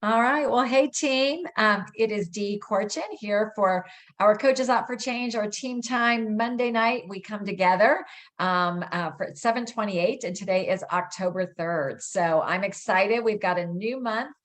All right. Well, hey team. It is Dee Korchan here for our Coaches Out for Change, our team time Monday night. We come together for 7:28, and today is October 3rd. So I'm excited. We've got a new month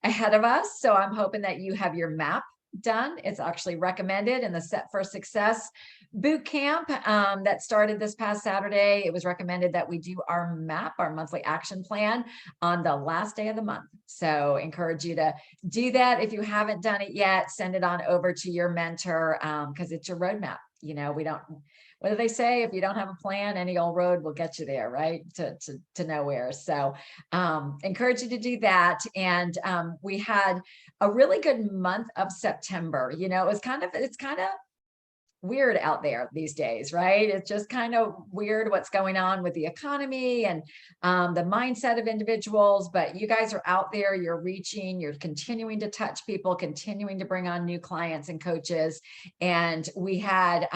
ahead of us. So I'm hoping that you have your map done. It's actually recommended in the Set for Success boot camp that started this past Saturday. It was recommended that we do our map, our monthly action plan on the last day of the month. So encourage you to do that. If you haven't done it yet, send it on over to your mentor because it's your roadmap. We don't, what do they say? If you don't have a plan, any old road will get you there, right? To nowhere. So encourage you to do that. And we had a really good month of September. It's kind of weird out there these days, right? It's just kind of weird what's going on with the economy and the mindset of individuals. But you guys are out there, you're reaching, you're continuing to touch people, continuing to bring on new clients and coaches. And we had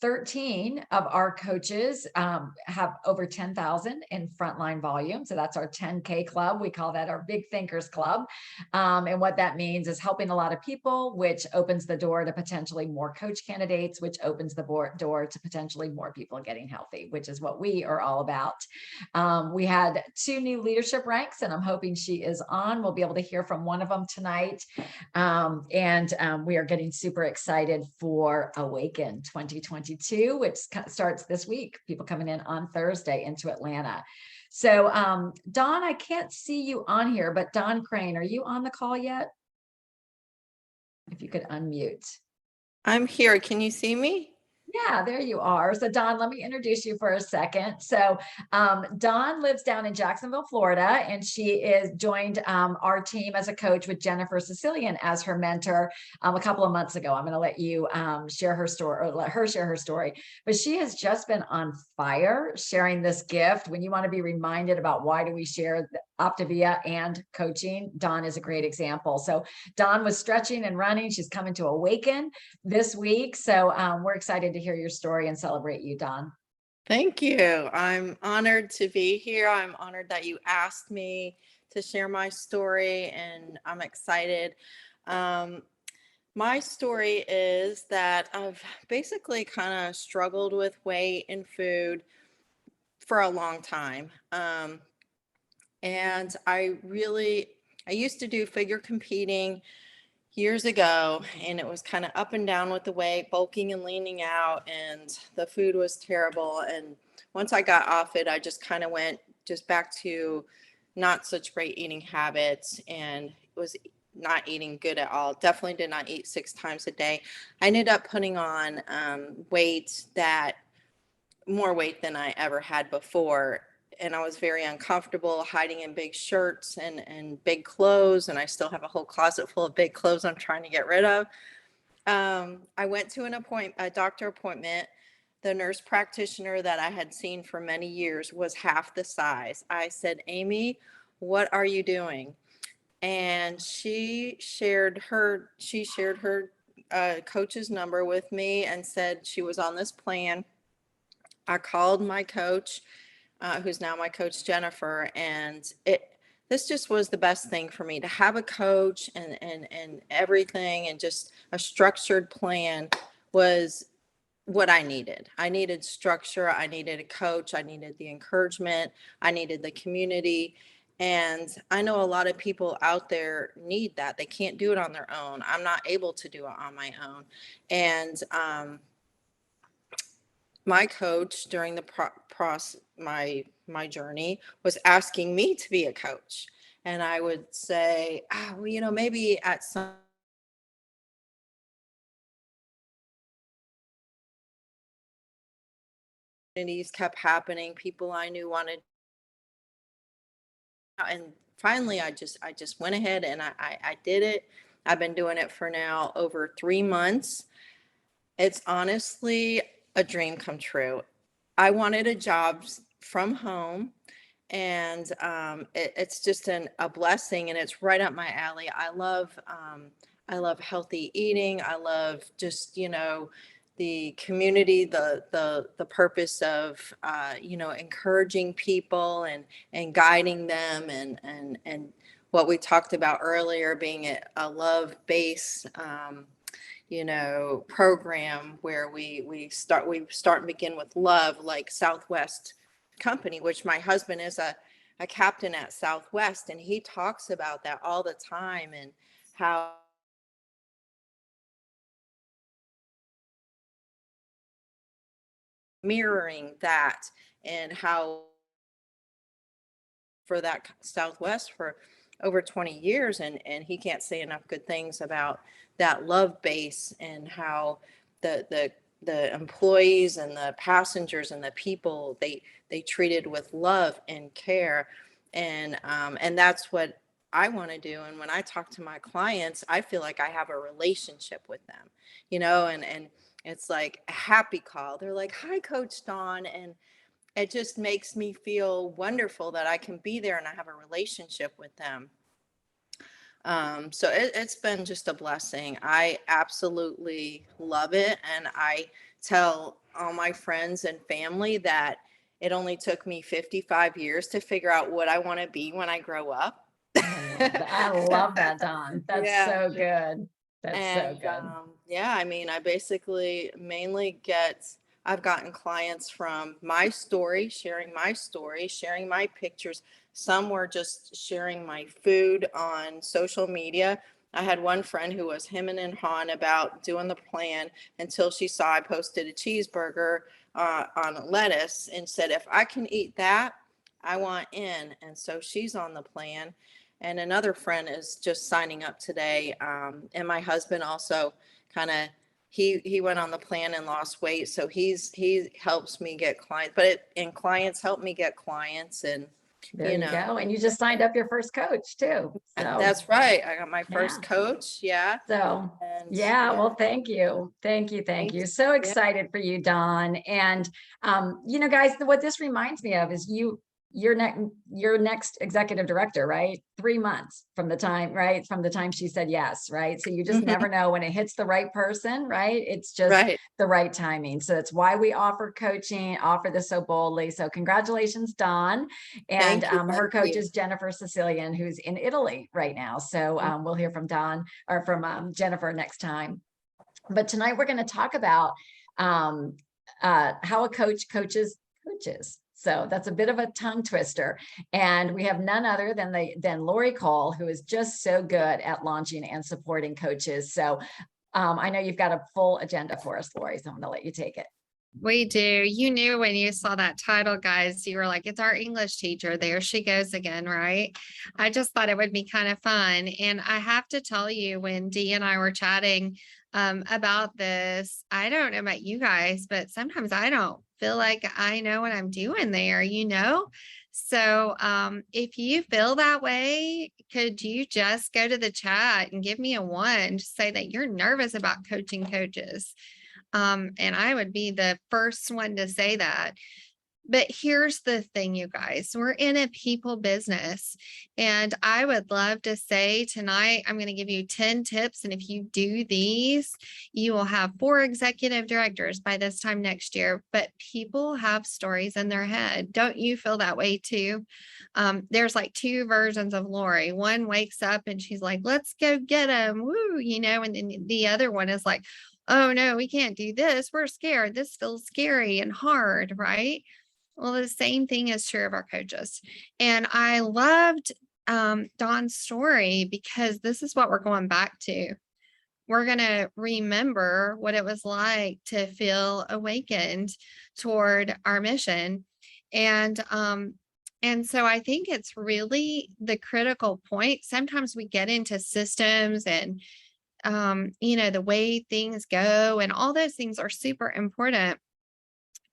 13 of our coaches have over 10,000 in frontline volume. So that's our 10K club. We call that our Big Thinkers Club. And what that means is helping a lot of people, which opens the door to potentially more coach candidates, which opens the door to potentially more people getting healthy, which is what we are all about. We had 2 new leadership ranks, and I'm hoping she is on. We'll be able to hear from one of them tonight. We are getting super excited for Awaken 2022, which starts this week. People coming in on Thursday into Atlanta. So Dawn, I can't see you on here, but Dawn Crain, are you on the call yet? If you could unmute. I'm here. Can you see me? Yeah, there you are. So Dawn, let me introduce you for a second. So Dawn lives down in Jacksonville, Florida, and she is joined our team as a coach with Jennifer Sicilian as her mentor a couple of months ago. I'm going to let you share her story, or let her share her story. But she has just been on fire sharing this gift. When you want to be reminded about why do we share Optavia and coaching, Dawn is a great example. So Dawn was stretching and running. She's coming to Awaken this week. So we're excited to hear your story and celebrate you, Dawn. Thank you. I'm honored to be here. I'm honored that you asked me to share my story, and I'm excited. My story is that I've basically kind of struggled with weight and food for a long time. And I used to do figure competing years ago, and it was kind of up and down with the weight, bulking and leaning out, and the food was terrible. And once I got off it, I just kind of went just back to not such great eating habits, and was not eating good at all. Definitely did not eat 6 times a day. I ended up putting on more weight than I ever had before. And I was very uncomfortable hiding in big shirts and big clothes. And I still have a whole closet full of big clothes I'm trying to get rid of. I went to a doctor appointment. The nurse practitioner that I had seen for many years was half the size. I said, Amy, what are you doing? And she shared her coach's number with me and said she was on this plan. I called my coach, who's now my coach, Jennifer, and this just was the best thing for me to have a coach and everything, and just a structured plan was what I needed. I needed structure. I needed a coach. I needed the encouragement. I needed the community. And I know a lot of people out there need that. They can't do it on their own. I'm not able to do it on my own. And my coach during the my journey was asking me to be a coach, and I would say, well, maybe at some opportunities kept happening. People I knew wanted, and finally, I just went ahead and I did it. I've been doing it for now over 3 months. It's honestly a dream come true. I wanted a job from home, and it's just a blessing, and it's right up my alley. I love healthy eating. I love just the community, the purpose of encouraging people and guiding them, and what we talked about earlier, being a love-based, program where we start and begin with love, like Southwest Company, which my husband is a captain at Southwest, and he talks about that all the time, and how mirroring that, and how for that Southwest for over 20 years, and he can't say enough good things about that love base, and how the employees and the passengers and the people, they treated with love and care, and that's what I want to do. And when I talk to my clients, I feel like I have a relationship with them, and it's like a happy call. They're like, "Hi, Coach Dawn," and it just makes me feel wonderful that I can be there and I have a relationship with them. So it's been just a blessing. I absolutely love it. And I tell all my friends and family that it only took me 55 years to figure out what I want to be when I grow up. I love that, Dawn. That's Yeah. so good. That's so And good. yeah, I mean, I basically mainly I've gotten clients from my story, sharing my pictures. Some were just sharing my food on social media. I had one friend who was hemming and hawing about doing the plan until she saw I posted a cheeseburger on lettuce, and said, if I can eat that, I want in. And so she's on the plan. And another friend is just signing up today. And my husband also kind of, he went on the plan and lost weight, so he helps me get clients, and clients help me get clients. And There you go. And you just signed up your first coach too. So that's right, I got my yeah. first coach. Yeah. So And yeah, well, thank you. Thank you. Thank thank you. you. So Yeah. excited for you, Dawn. And guys, what this reminds me of is your next executive director, right? 3 months from the time, right? From the time she said yes, right? So you just never know when it hits the right person, right? It's just Right. the right timing. So that's why we offer coaching, offer this so boldly. So congratulations, Dawn. And Thank you. her Thank coach you. is Jennifer Sicilian, who's in Italy right now. So we'll hear from Dawn or from Jennifer next time. But tonight we're going to talk about how a coach coaches coaches. So that's a bit of a tongue twister. And we have none other than Lori Cole, who is just so good at launching and supporting coaches. So I know you've got a full agenda for us, Lori, so I'm going to let you take it. We do. You knew when you saw that title, guys, you were like, it's our English teacher. There she goes again, right? I just thought it would be kind of fun. And I have to tell you, when Dee and I were chatting about this, I don't know about you guys, but sometimes I don't feel like I know what I'm doing there, So if you feel that way, could you just go to the chat and give me a 1, just say that you're nervous about coaching coaches? And I would be the first one to say that. But here's the thing, you guys, we're in a people business. And I would love to say tonight, I'm going to give you 10 tips. And if you do these, you will have 4 executive directors by this time next year. But people have stories in their head. Don't you feel that way too? There's like 2 versions of Lori. One wakes up and she's like, let's go get them. Woo, and then the other one is like, oh no, we can't do this. We're scared. This feels scary and hard, right? Well, the same thing is true of our coaches. And I loved Dawn's story, because this is what we're going back to. We're going to remember what it was like to feel awakened toward our mission. And so I think it's really the critical point. Sometimes we get into systems and the way things go, and all those things are super important.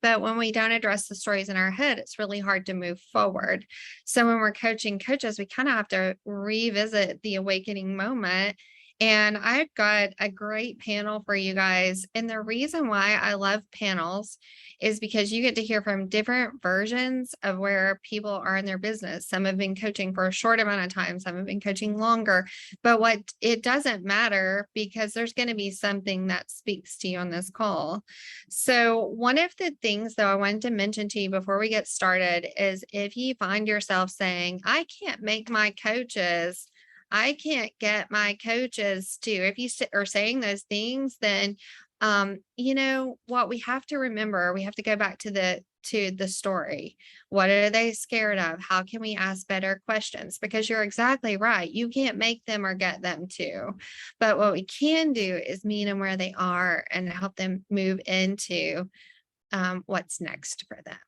But when we don't address the stories in our head, it's really hard to move forward. So when we're coaching coaches, we kind of have to revisit the awakening moment. And I've got a great panel for you guys. And the reason why I love panels is because you get to hear from different versions of where people are in their business. Some have been coaching for a short amount of time, some have been coaching longer. But what it doesn't matter, because there's going to be something that speaks to you on this call. So one of the things, though, I wanted to mention to you before we get started is, if you find yourself saying, I can't make my coaches I can't get my coaches to, if you are saying those things, then you know what we have to remember, we have to go back to the story. What are they scared of? How can we ask better questions? Because you're exactly right. You can't make them or get them to. But what we can do is meet them where they are and help them move into what's next for them.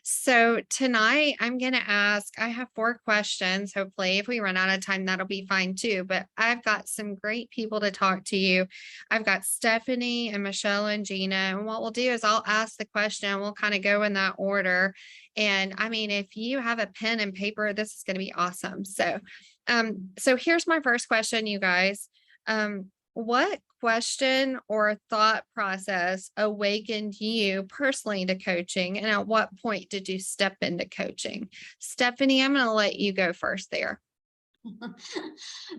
So tonight I'm going to ask, I have 4 questions. Hopefully, if we run out of time, that'll be fine too. But I've got some great people to talk to you. I've got Stephanie and Michelle and Gina. And what we'll do is I'll ask the question. We'll kind of go in that order. And I mean, if you have a pen and paper, this is going to be awesome. So here's my first question, you guys. What question or thought process awakened you personally to coaching? And at what point did you step into coaching? Stephanie, I'm going to let you go first there.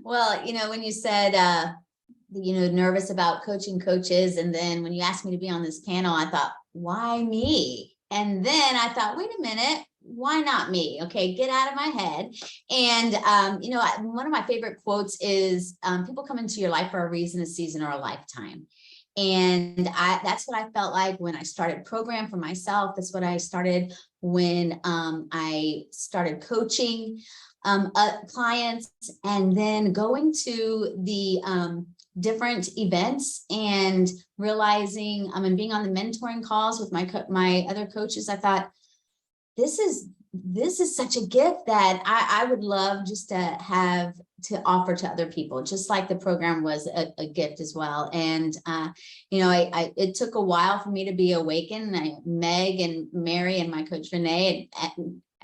Well, when you said, nervous about coaching coaches, and then when you asked me to be on this panel, I thought, why me? And then I thought, wait a minute, why not me? Okay, get out of my head. And, one of my favorite quotes is, people come into your life for a reason, a season, or a lifetime. And that's what I felt like when I started program for myself. That's what I started when I started coaching clients, and then going to the different events and realizing and being on the mentoring calls with my other coaches. I thought, this is such a gift that I would love just to have to offer to other people, just like the program was a gift as well. And, it took a while for me to be awakened. Meg and Mary and my coach Renee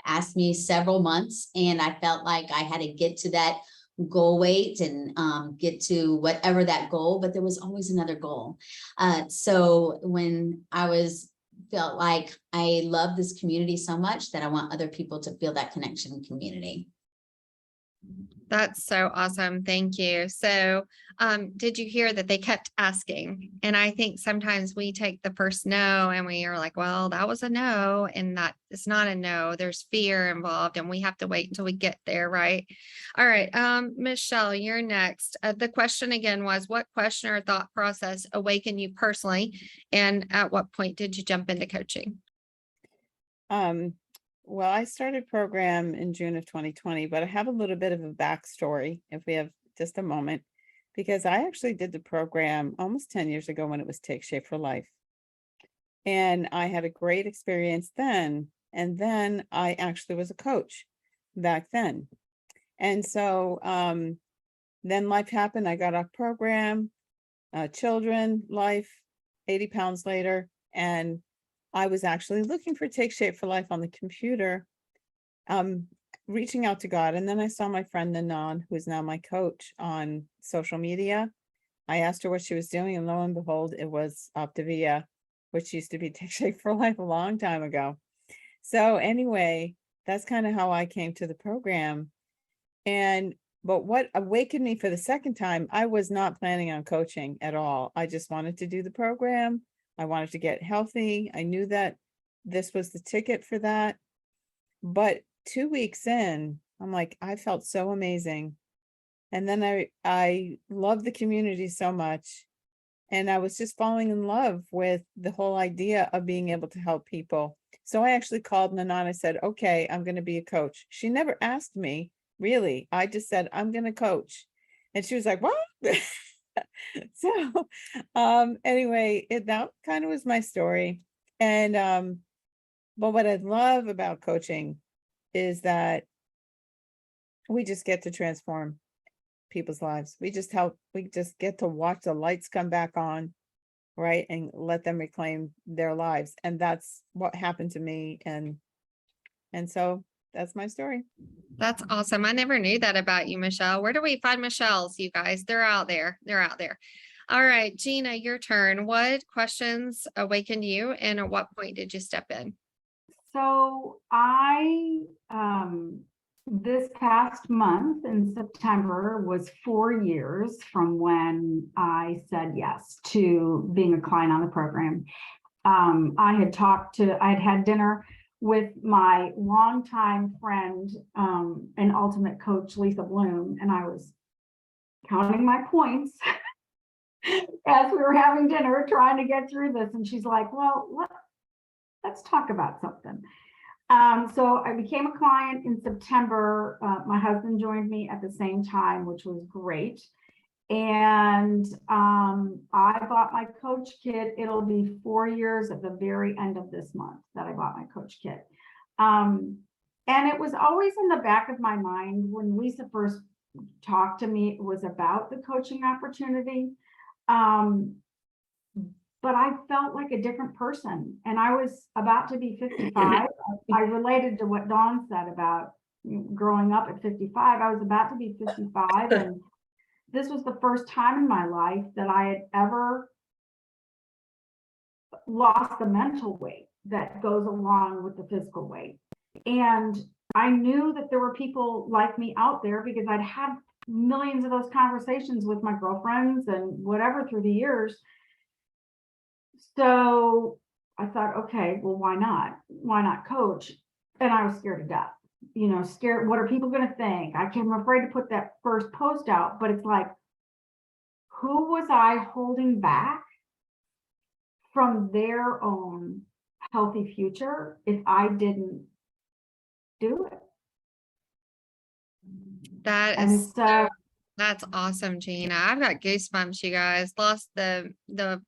asked me several months, and I felt like I had to get to that goal weight and get to whatever that goal, but there was always another goal. So when felt like I love this community so much that I want other people to feel that connection and community. That's so awesome. Thank you. So, did you hear that they kept asking? And I think sometimes we take the first no and we are like, well, that was a no, and that is not a no. There's fear involved, and we have to wait until we get there, right? All right. Michelle, you're next. The question again was, what question or thought process awakened you personally? And at what point did you jump into coaching? Well, I started program in June of 2020, but I have a little bit of a backstory if we have just a moment, because I actually did the program almost 10 years ago when it was Take Shape for Life. And I had a great experience then. And then I actually was a coach back then. And so then life happened. I got off program, children, life, 80 pounds later. And I was actually looking for Take Shape for Life on the computer, reaching out to God. And then I saw my friend Nanan, who is now my coach, on social media. I asked her what she was doing, and lo and behold, it was Optavia, which used to be Take Shape for Life a long time ago. So anyway, that's kind of how I came to the program. But what awakened me for the second time, I was not planning on coaching at all. I just wanted to do the program. I wanted to get healthy. I knew that this was the ticket for that. But 2 weeks in, I'm like, I felt so amazing. And then I loved the community so much. And I was just falling in love with the whole idea of being able to help people. So I actually called Nanan. I said, okay, I'm going to be a coach. She never asked me, really. I just said, I'm going to coach. And she was like, what? So anyway, that kind of was my story. And but what I love about coaching is that we just get to transform people's lives. We just get to watch the lights come back on, right, and let them reclaim their lives. And that's what happened to me. And so that's my story. That's awesome. I never knew that about you, Michelle. Where do we find Michelle's, you guys? They're out there. They're out there. All right, Gina, your turn. What questions awakened you, and at what point did you step in? So I, this past month in September was 4 years from when I said yes to being a client on the program. I had had dinner with my longtime friend and ultimate coach, Lisa Bloom, and I was counting my points as we were having dinner, trying to get through this. And she's like, well, let's talk about something. So I became a client in September. My husband joined me at the same time, which was great. And I bought my coach kit. It'll be 4 years at the very end of this month that I bought my coach kit. And it was always in the back of my mind when Lisa first talked to me, it was about the coaching opportunity. But I felt like a different person, and I was about to be 55. I related to what Dawn said about growing up at 55. I was about to be 55, and this was the first time in my life that I had ever lost the mental weight that goes along with the physical weight. And I knew that there were people like me out there because I'd had millions of those conversations with my girlfriends and whatever through the years. So I thought, okay, well, why not? Why not coach? And I was scared to death, scared. What are people going to think? I'm afraid to put that first post out, but it's like, who was I holding back from their own healthy future if I didn't do it? That's awesome, Gina. I've got goosebumps, you guys. Lost the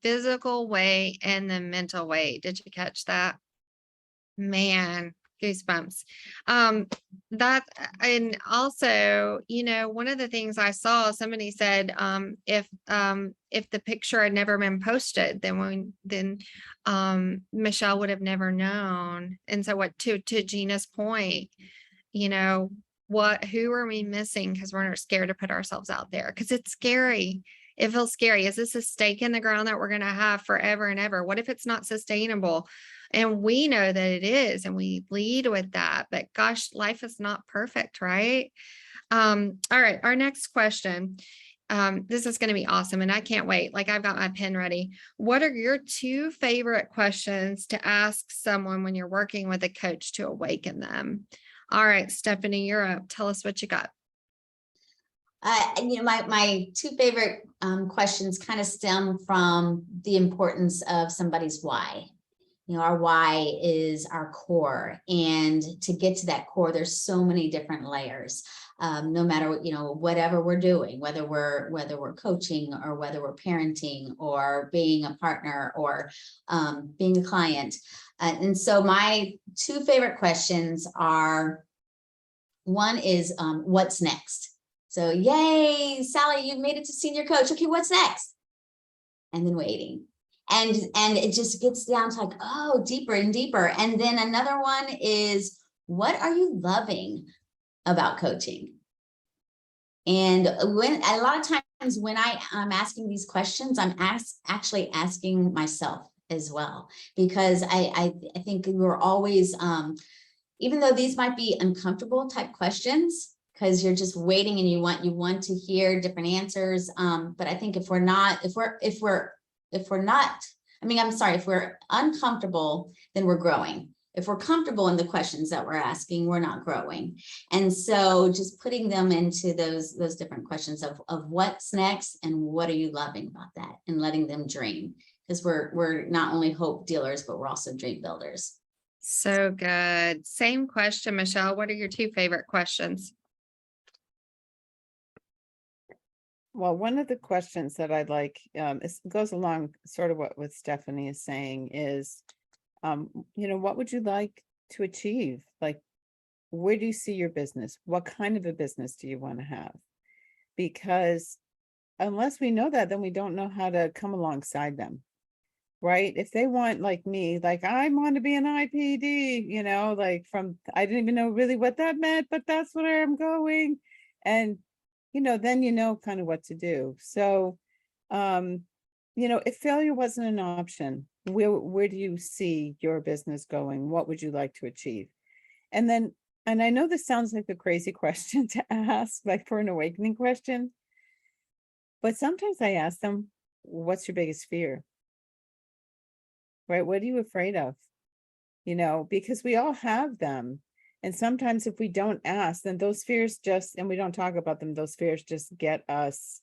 physical weight and the mental weight. Did you catch that? Man, goosebumps. That, and also, one of the things I saw, somebody said, if the picture had never been posted, then Michelle would have never known. And so to Gina's point, who are we missing because we're scared to put ourselves out there? Because it's scary. It feels scary. Is this a stake in the ground that we're going to have forever and ever? What if it's not sustainable? And we know that it is, and we lead with that. But gosh, life is not perfect, right? All right, our next question. This is going to be awesome, and I can't wait. Like, I've got my pen ready. What are your 2 favorite questions to ask someone when you're working with a coach to awaken them? All right, Stephanie, you're up. Tell us what you got. My 2 favorite questions kind of stem from the importance of somebody's why. Our why is our core, and to get to that core, there's so many different layers. No matter what, whatever we're doing, whether we're coaching or whether we're parenting or being a partner or being a client. And so my 2 favorite questions are, one is what's next? So, yay, Sally, you've made it to senior coach. Okay, what's next? And then waiting. And it just gets down to like, oh, deeper and deeper. And then another one is, what are you loving about coaching? And when a lot of times when I'm asking these questions, I'm actually asking myself as well, because I think we're always, even though these might be uncomfortable type questions, because you're just waiting and you want to hear different answers. But I think if we're uncomfortable, then we're growing. If we're comfortable in the questions that we're asking, we're not growing. And so just putting them into those different questions of what's next and what are you loving about that, and letting them dream, because we're not only hope dealers, but we're also dream builders. So good. Same question, Michelle. What are your 2 favorite questions? Well, one of the questions that I'd like, goes along sort of what Stephanie is saying is, what would you like to achieve? Like, where do you see your business? What kind of a business do you want to have? Because unless we know that, then we don't know how to come alongside them, right? If they want, like me, like I want to be an IPD, I didn't even know really what that meant, but that's where I'm going. And then kind of what to do. So, if failure wasn't an option, where do you see your business going? What would you like to achieve? And I know this sounds like a crazy question to ask, like for an awakening question, but sometimes I ask them, what's your biggest fear? Right? What are you afraid of? Because we all have them. And sometimes if we don't ask, then those fears just, and we don't talk about them, those fears just get us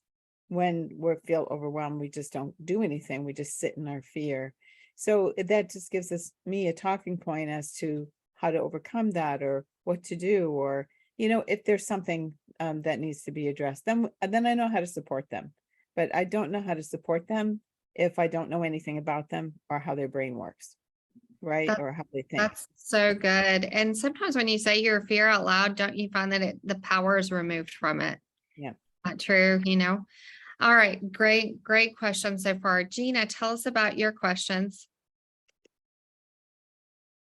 when we feel overwhelmed. We just don't do anything. We just sit in our fear. So that just gives me a talking point as to how to overcome that, or what to do, or, if there's something that needs to be addressed, then I know how to support them. But I don't know how to support them if I don't know anything about them or how their brain works, right? That- Or how they think. That's so good. And sometimes when you say your fear out loud, don't you find that the power is removed from it? Yeah. Not true, All right, great question so far. Gina, tell us about your questions.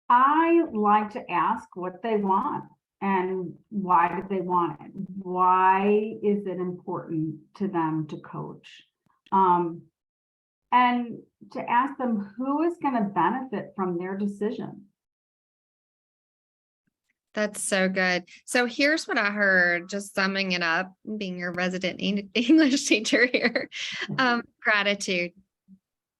I like to ask what they want and why do they want it? Why is it important to them to coach? And to ask them who is going to benefit from their decision. That's so good. So here's what I heard, just summing it up, being your resident English teacher here. Gratitude.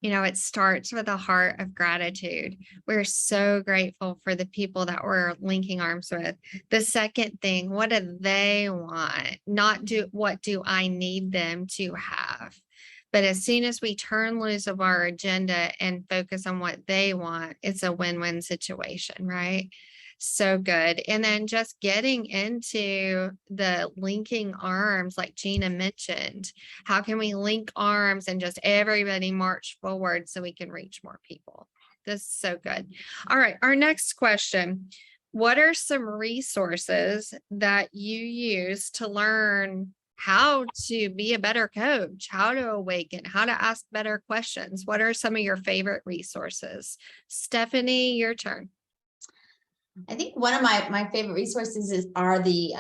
It starts with a heart of gratitude. We're so grateful for the people that we're linking arms with. The second thing, what do they want? Not what do I need them to have? But as soon as we turn loose of our agenda and focus on what they want, it's a win-win situation, right? So good. And then just getting into the linking arms, like Gina mentioned, how can we link arms and just everybody march forward so we can reach more people? This is so good. All right, our next question. What are some resources that you use to learn how to be a better coach, how to awaken, how to ask better questions? What are some of your favorite resources? Stephanie, your turn. I think one of my favorite resources are the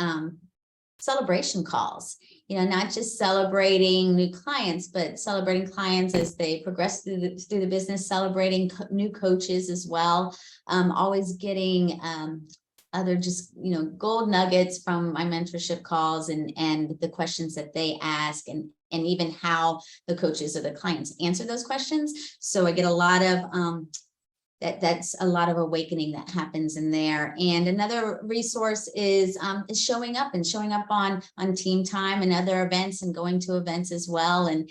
celebration calls, not just celebrating new clients, but celebrating clients as they progress through the business, celebrating new coaches as well. Always getting other just, gold nuggets from my mentorship calls and the questions that they ask, and even how the coaches or the clients answer those questions. So I get a lot of that's a lot of awakening that happens in there. And another resource is showing up on team time and other events, and going to events as well, and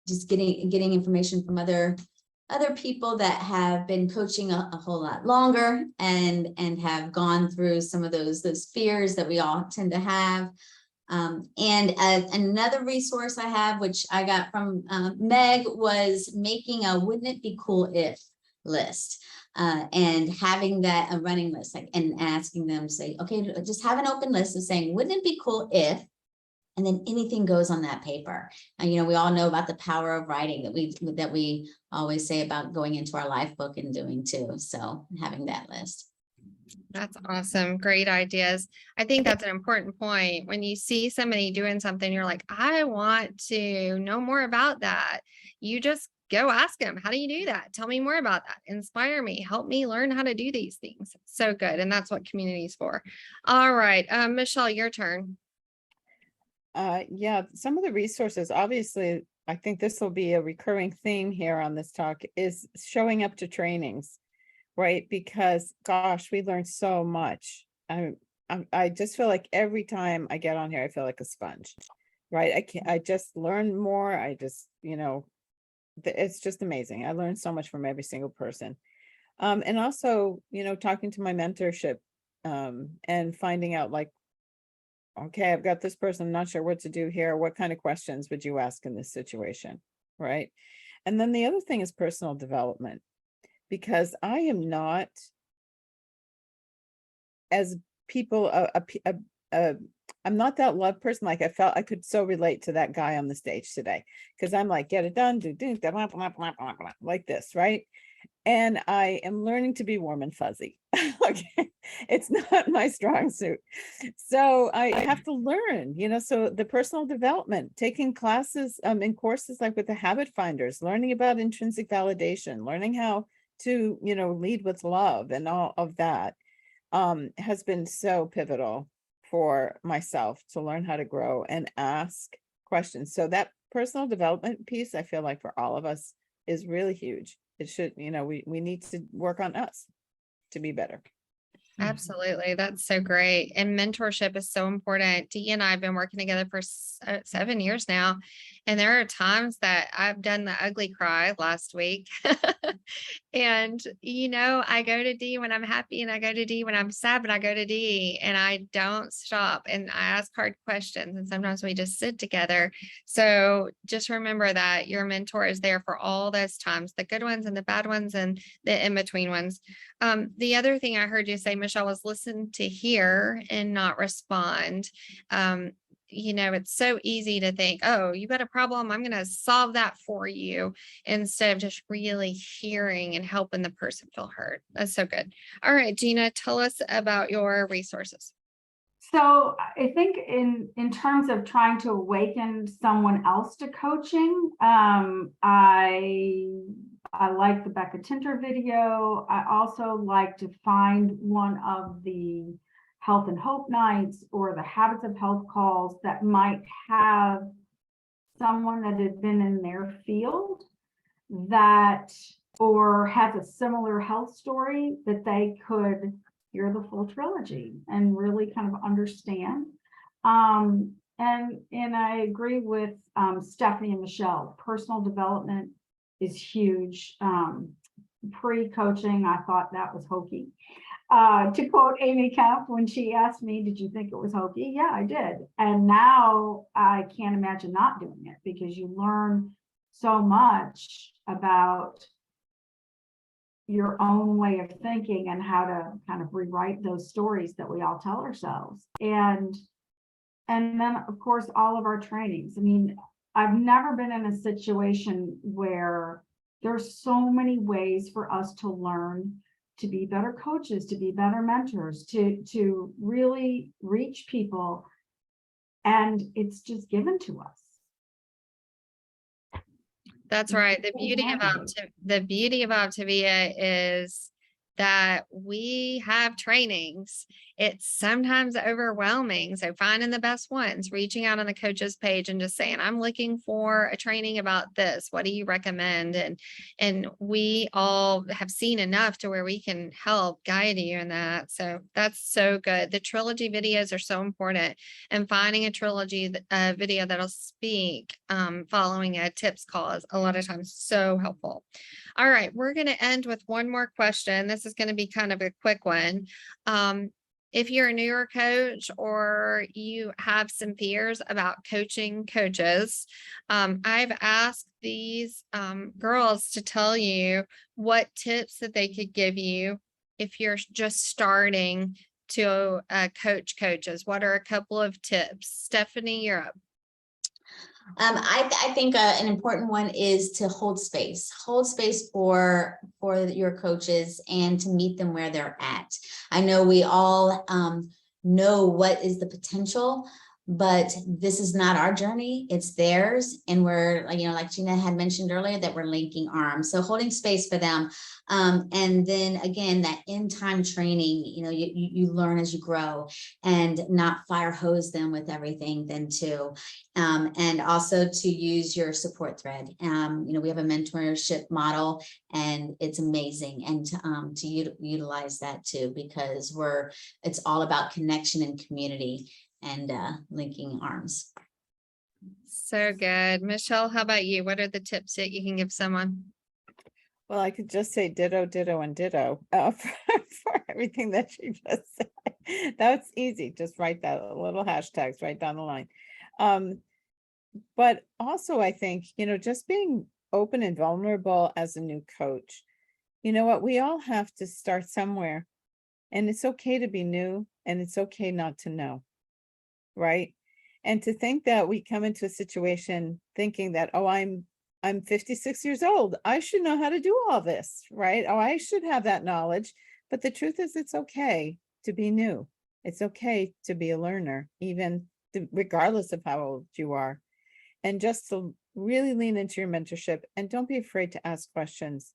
just getting information from other people that have been coaching a whole lot longer and have gone through some of those fears that we all tend to have. Another resource I have, which I got from Meg, was making a "wouldn't it be cool if" list, and having that a running list, and asking them, say, okay, just have an open list of saying, wouldn't it be cool if, and then anything goes on that paper. And we all know about the power of writing that we always say about going into our life book and doing too. So having that list. That's awesome. Great ideas. I think that's an important point. When you see somebody doing something, you're like, I want to know more about that. You just go ask them, how do you do that? Tell me more about that. Inspire me. Help me learn how to do these things. So good. And that's what community is for. All right. Michelle, your turn. Yeah, some of the resources, obviously, I think this will be a recurring theme here on this talk, is showing up to trainings. Right, because gosh, we learned so much. I just feel like every time I get on here, I feel like a sponge. Right, I just learn more. I just, it's just amazing. I learned so much from every single person, and also, talking to my mentorship, and finding out, like, okay, I've got this person, I'm not sure what to do here. What kind of questions would you ask in this situation, right? And then the other thing is personal development. Because I am not, as people, I'm not that love person. Like, I felt I could so relate to that guy on the stage today, because I'm like, get it done, do like this, right? And I am learning to be warm and fuzzy. Okay, it's not my strong suit, so I have to learn. So the personal development, taking classes in courses like with the Habit Finders, learning about intrinsic validation, learning how to lead with love, and all of that has been so pivotal for myself to learn how to grow and ask questions. So that personal development piece, I feel like for all of us, is really huge. It should, we need to work on us to be better. Absolutely. That's so great. And mentorship is so important. Dee and I have been working together for 7 years now. And there are times that I've done the ugly cry last week. And, I go to Dee when I'm happy and I go to Dee when I'm sad, but I go to Dee and I don't stop and I ask hard questions. And sometimes we just sit together. So just remember that your mentor is there for all those times, the good ones and the bad ones and the in-between ones. The other thing I heard you say, Michelle, was listen to hear and not respond. It's so easy to think, oh, you got a problem, I'm going to solve that for you, instead of just really hearing and helping the person feel heard. That's so good. All right, Gina, tell us about your resources. So I think in terms of trying to awaken someone else to coaching, I like the Becca Tinter video. I also like to find one of the Health and Hope nights or the Habits of Health calls that might have someone that had been in their field that, or has a similar health story that they could hear the full trilogy and really kind of understand. And I agree with Stephanie and Michelle. Personal development is huge. Pre-coaching, I thought that was hokey. To quote Amy Kemp, when she asked me, did you think it was hokey? Yeah, I did. And now I can't imagine not doing it, because you learn so much about your own way of thinking and how to kind of rewrite those stories that we all tell ourselves. And then, of course, all of our trainings. I mean, I've never been in a situation where there's so many ways for us to learn to be better coaches, to be better mentors, to really reach people. And it's just given to us. That's right. The beauty of Optivia is that we have trainings. It's sometimes overwhelming. So finding the best ones, reaching out on the coach's page and just saying, I'm looking for a training about this. What do you recommend? And we all have seen enough to where we can help guide you in that. So that's so good. The trilogy videos are so important, and finding a trilogy video that'll speak following a tips call is a lot of times so helpful. All right, we're going to end with one more question. This is going to be kind of a quick one. If you're a newer coach or you have some fears about coaching coaches, I've asked these girls to tell you what tips that they could give you if you're just starting to coach coaches. What are a couple of tips? Stephanie, you're up. I think an important one is to hold space for your coaches and to meet them where they're at. I know we all know what is the potential, but this is not our journey, it's theirs. And we're, like Gina had mentioned earlier, that we're linking arms. So holding space for them. And then again, that in-time training, you learn as you grow, and not fire hose them with everything then too. And also to use your support thread. We have a mentorship model, and it's amazing. And to utilize that too, because it's all about connection and community and linking arms. So good. Michelle, how about you? What are the tips that you can give someone? Well, I could just say ditto, ditto, and ditto for everything that she just said. That's easy. Just write that little hashtags right down the line. But also, I think, just being open and vulnerable as a new coach. You know what? We all have to start somewhere, and it's okay to be new, and it's okay not to know. Right. And to think that we come into a situation thinking that, oh, I'm 56 years old, I should know how to do all this, right? Oh, I should have that knowledge. But the truth is, it's okay to be new. It's okay to be a learner, regardless of how old you are. And just to really lean into your mentorship, and don't be afraid to ask questions.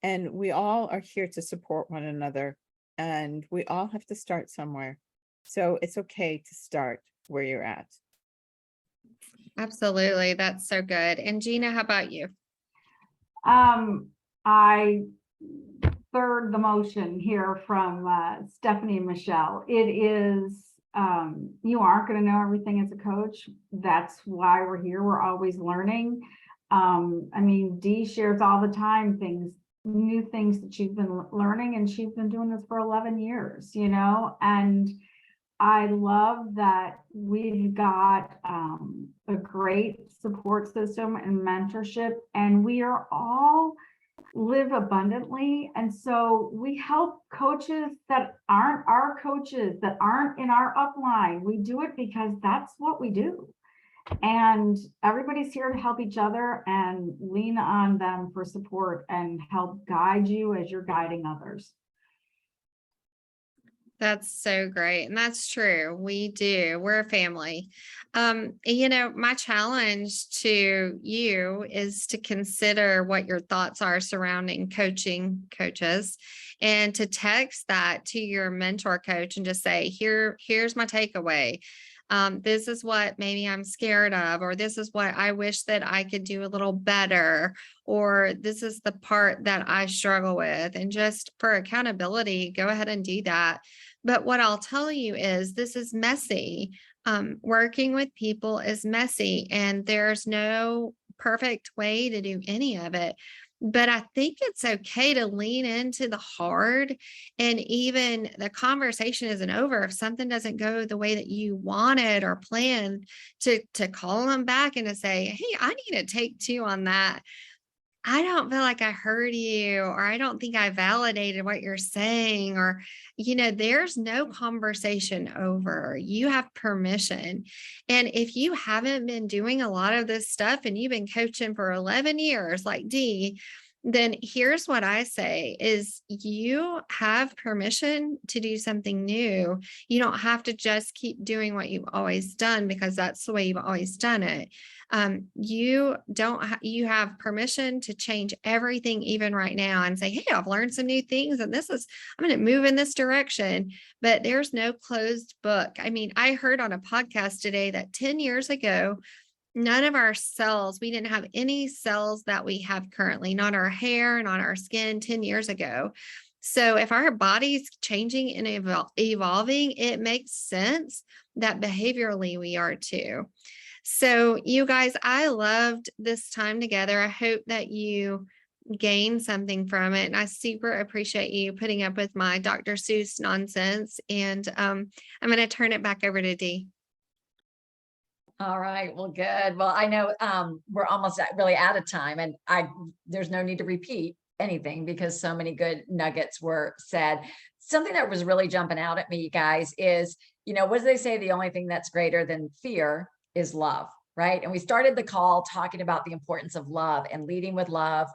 And we all are here to support one another, and we all have to start somewhere. So it's okay to start where you're at. Absolutely. That's so good. And Gina, how about you? I third the motion here from Stephanie and Michelle. It is, you aren't going to know everything as a coach. That's why we're here. We're always learning. I mean, Dee shares all the time new things that she's been learning, and she's been doing this for 11 years, you know, and I love that we've got a great support system and mentorship, and we are all live abundantly. And so we help coaches that aren't our coaches, that aren't in our upline. We do it because that's what we do. And everybody's here to help each other and lean on them for support and help guide you as you're guiding others. That's so great. And that's true. We do. We're a family. You know, my challenge to you is to consider what your thoughts are surrounding coaches, and to text that to your mentor coach and just say, here's my takeaway. This is what maybe I'm scared of, or this is what I wish that I could do a little better, or this is the part that I struggle with. And just for accountability, go ahead and do that. But what I'll tell you is this is messy. Working with people is messy, and there's no perfect way to do any of it. But I think it's okay to lean into the hard, and even the conversation isn't over. If something doesn't go the way that you wanted or planned, to call them back and to say, hey, I need to take two on that. I don't feel like I heard you, or I don't think I validated what you're saying, or, you know, there's no conversation over. You have permission. And if you haven't been doing a lot of this stuff and you've been coaching for 11 years, like Dee, then here's what I say is you have permission to do something new. You don't have to just keep doing what you've always done because that's the way you've always done it. You have permission to change everything even right now and say, hey, I've learned some new things, and I'm going to move in this direction. But there's no closed book. I mean, I heard on a podcast today that 10 years ago, none of our cells, we didn't have any cells that we have currently, not our hair, not our skin 10 years ago. So if our body's changing and evolving, it makes sense that behaviorally we are too. So you guys, I loved this time together. I hope that you gained something from it. And I super appreciate you putting up with my Dr. Seuss nonsense. And I'm going to turn it back over to Dee. All right. Well, good. Well, I know we're almost really out of time, and there's no need to repeat anything because so many good nuggets were said. Something that was really jumping out at me, you guys, is, you know, what do they say? The only thing that's greater than fear is love, right? And we started the call talking about the importance of love and leading with love.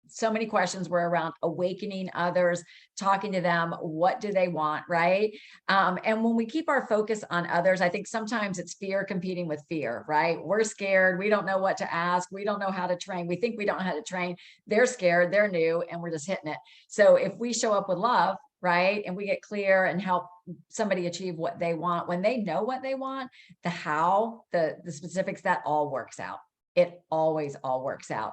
So many questions were around awakening others, talking to them, what do they want, right? And when we keep our focus on others, I think sometimes it's fear competing with fear, right? We're scared. We don't know what to ask. We don't know how to train. We think we don't know how to train. They're scared. They're new, and we're just hitting it. So if we show up with love, right, and we get clear and help somebody achieve what they want, when they know what they want, the how, the specifics, that all works out. It always all works out.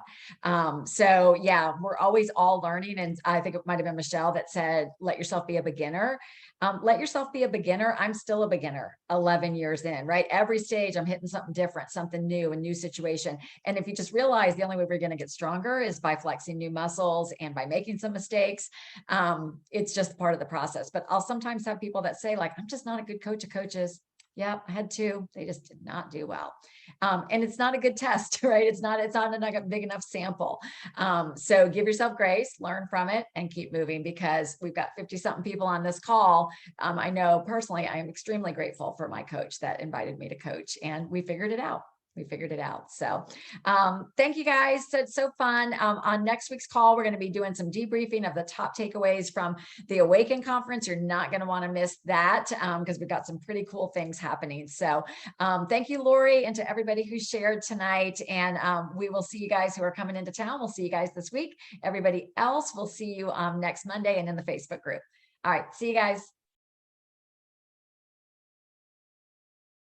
So yeah, we're always all learning. And I think it might've been Michelle that said, let yourself be a beginner. Let yourself be a beginner. I'm still a beginner 11 years in, right? Every stage I'm hitting something different, something new, a new situation. And if you just realize the only way we're going to get stronger is by flexing new muscles and by making some mistakes, it's just part of the process. But I'll sometimes have people that say, like, I'm just not a good coach of coaches. Yeah, I had two. They just did not do well. And it's not a good test, right? It's not a big enough sample. So give yourself grace, learn from it, and keep moving, because we've got 50 something people on this call. I know personally, I am extremely grateful for my coach that invited me to coach, and we figured it out. So thank you guys. So it's so fun. On next week's call, we're going to be doing some debriefing of the top takeaways from the Awaken conference. You're not going to want to miss that because we've got some pretty cool things happening. So thank you, Lori, and to everybody who shared tonight. And we will see you guys who are coming into town. We'll see you guys this week. Everybody else, we'll see you next Monday and in the Facebook group. All right. See you guys.